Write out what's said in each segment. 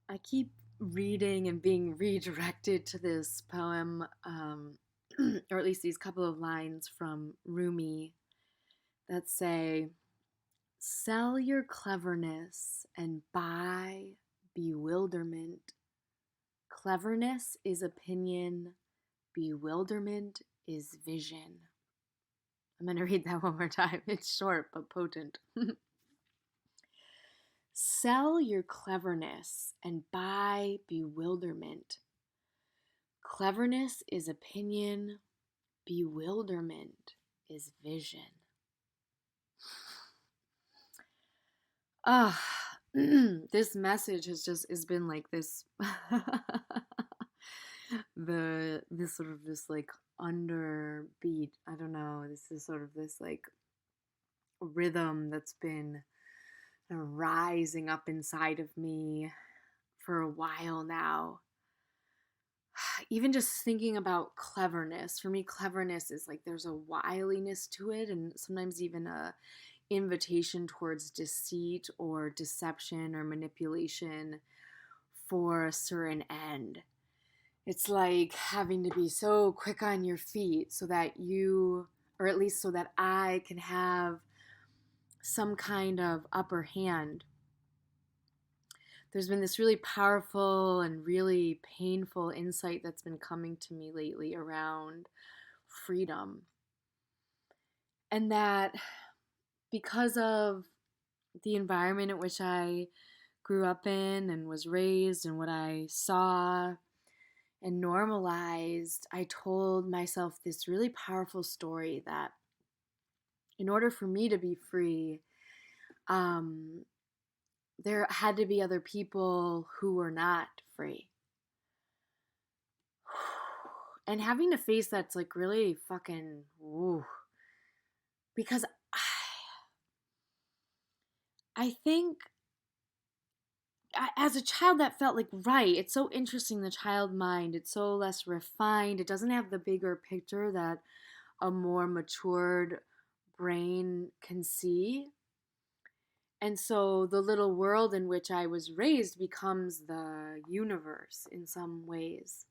I keep reading and being redirected to this poem, or at least these couple of lines from Rumi that say, "Sell your cleverness and buy bewilderment. Cleverness is opinion, bewilderment is vision." I'm going to read that one more time. It's short but potent. Sell your cleverness and buy bewilderment. Cleverness is opinion, bewilderment is vision. Ah, this message has been like this this sort of this like underbeat. I don't know. This is sort of this like rhythm that's been rising up inside of me for a while now. Even just thinking about cleverness, for me, cleverness is like there's a wiliness to it, and sometimes even a invitation towards deceit or deception or manipulation for a certain end. It's like having to be so quick on your feet so that you, or at least so that I can have some kind of upper hand. There's been this really powerful and really painful insight that's been coming to me lately around freedom. And that because of the environment in which I grew up in and was raised and what I saw and normalized, I told myself this really powerful story that in order for me to be free, there had to be other people who were not free. And having to face that's like really fucking, ooh, because I think as a child that felt like right. It's so interesting, the child mind. It's so less refined. It doesn't have the bigger picture that a more matured brain can see. And so the little world in which I was raised becomes the universe in some ways.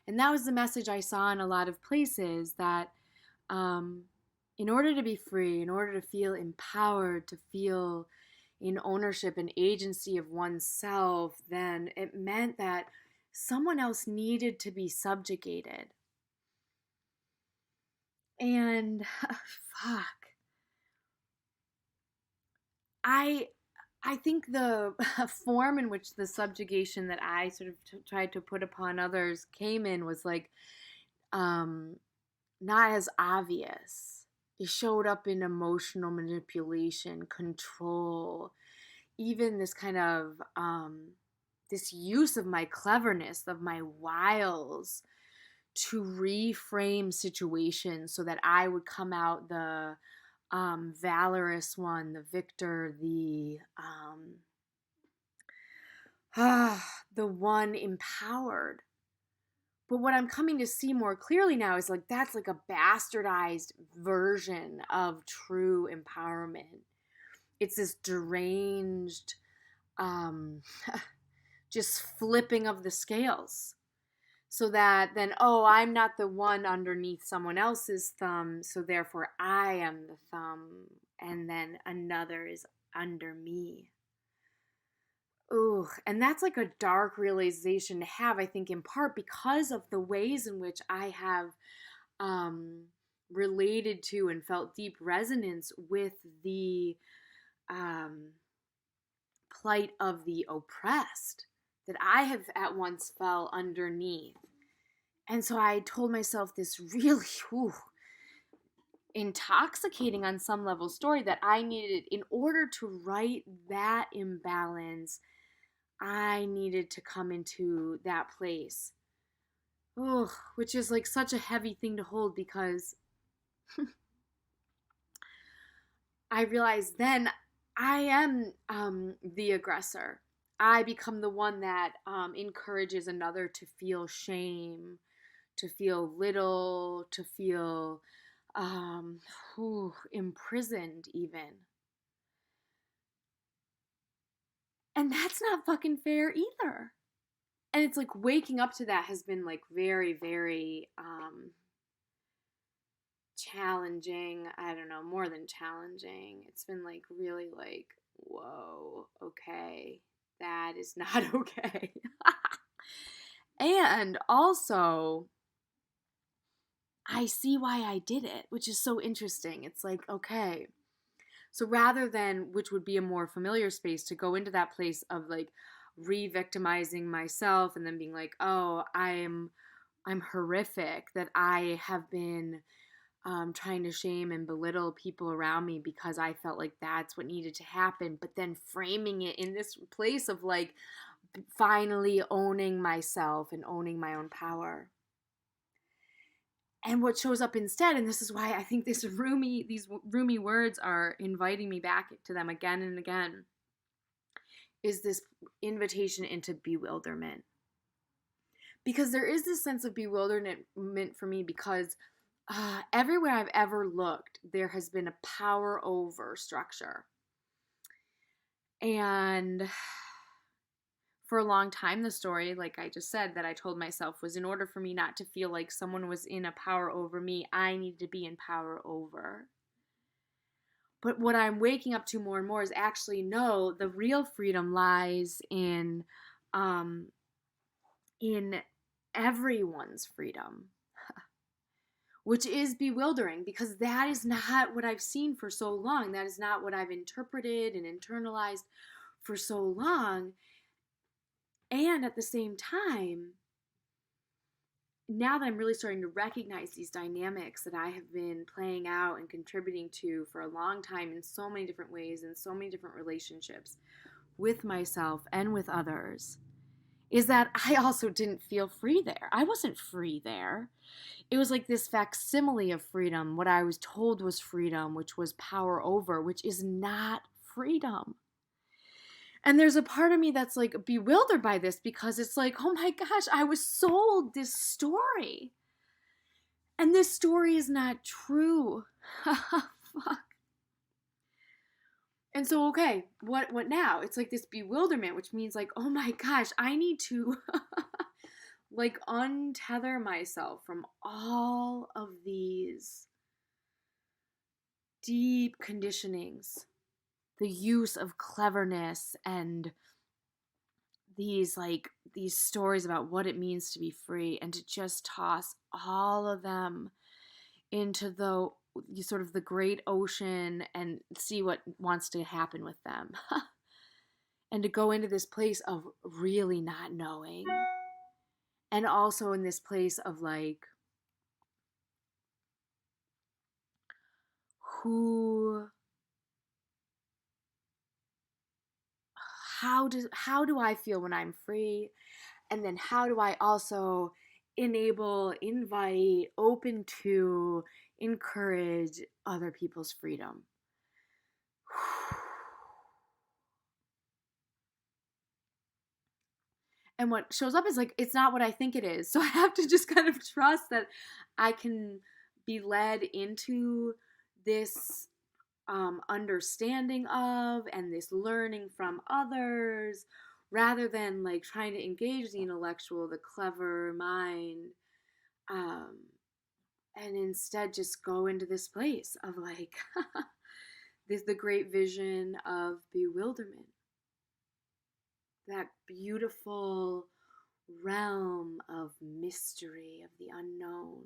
And that was the message I saw in a lot of places, that in order to be free, in order to feel empowered, to feel in ownership and agency of oneself, then it meant that someone else needed to be subjugated. And fuck. I think the form in which the subjugation that I sort of tried to put upon others came in was like not as obvious. It showed up in emotional manipulation, control, even this kind of this use of my cleverness, of my wiles, to reframe situations so that I would come out the valorous one, the victor, the one empowered. But what I'm coming to see more clearly now is like that's like a bastardized version of true empowerment. It's this deranged, just flipping of the scales. So that then, oh, I'm not the one underneath someone else's thumb, so therefore I am the thumb, and then another is under me. Ooh, and that's like a dark realization to have, I think, in part because of the ways in which I have related to and felt deep resonance with the plight of the oppressed that I have at once fell underneath. And so I told myself this really intoxicating on some level story that I needed, in order to right that imbalance, I needed to come into that place. Which is like such a heavy thing to hold, because I realized then I am the aggressor. I become the one that encourages another to feel shame, to feel little, to feel imprisoned even. And that's not fucking fair either. And it's like waking up to that has been like very, very challenging. I don't know, more than challenging. It's been like really like, whoa, okay, that is not okay. And also, I see why I did it, which is so interesting. It's like, okay, so rather than, which would be a more familiar space, to go into that place of like re-victimizing myself and then being like, oh, I'm horrific, that I have been trying to shame and belittle people around me because I felt like that's what needed to happen, but then framing it in this place of like finally owning myself and owning my own power. And what shows up instead, and this is why I think these Rumi words are inviting me back to them again and again, is this invitation into bewilderment. Because there is this sense of bewilderment for me because everywhere I've ever looked, there has been a power over structure. And for a long time, the story, like I just said, that I told myself was, in order for me not to feel like someone was in a power over me, I needed to be in power over. But what I'm waking up to more and more is actually, no, the real freedom lies in everyone's freedom, which is bewildering because that is not what I've seen for so long. That is not what I've interpreted and internalized for so long. And at the same time, now that I'm really starting to recognize these dynamics that I have been playing out and contributing to for a long time in so many different ways, in so many different relationships with myself and with others, is that I also didn't feel free there. I wasn't free there. It was like this facsimile of freedom, what I was told was freedom, which was power over, which is not freedom. And there's a part of me that's like bewildered by this because it's like, oh my gosh, I was sold this story. And this story is not true. Fuck. And so, okay, what now? It's like this bewilderment, which means like, oh my gosh, I need to like untether myself from all of these deep conditionings, the use of cleverness and these stories about what it means to be free, and to just toss all of them into the sort of the great ocean and see what wants to happen with them. And to go into this place of really not knowing, and also in this place of like, how do I feel when I'm free? And then how do I also enable, invite, open to, encourage other people's freedom? And what shows up is like, it's not what I think it is. So I have to just kind of trust that I can be led into this understanding of and this learning from others, rather than like trying to engage the intellectual, the clever mind, and instead just go into this place of like the great vision of bewilderment, that beautiful realm of mystery, of the unknown.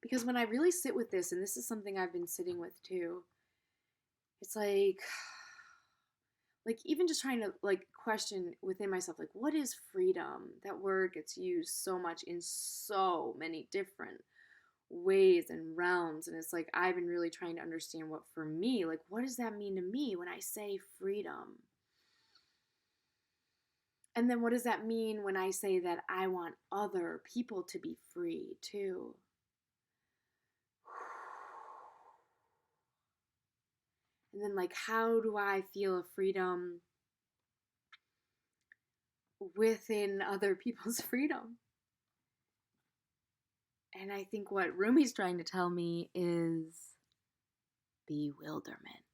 Because when I really sit with this, and this is something I've been sitting with too, it's like even just trying to like question within myself, like, what is freedom? That word gets used so much in so many different ways and realms. And it's like, I've been really trying to understand what for me, like, what does that mean to me when I say freedom? And then what does that mean when I say that I want other people to be free too? And then like, how do I feel a freedom within other people's freedom? And I think what Rumi's trying to tell me is bewilderment.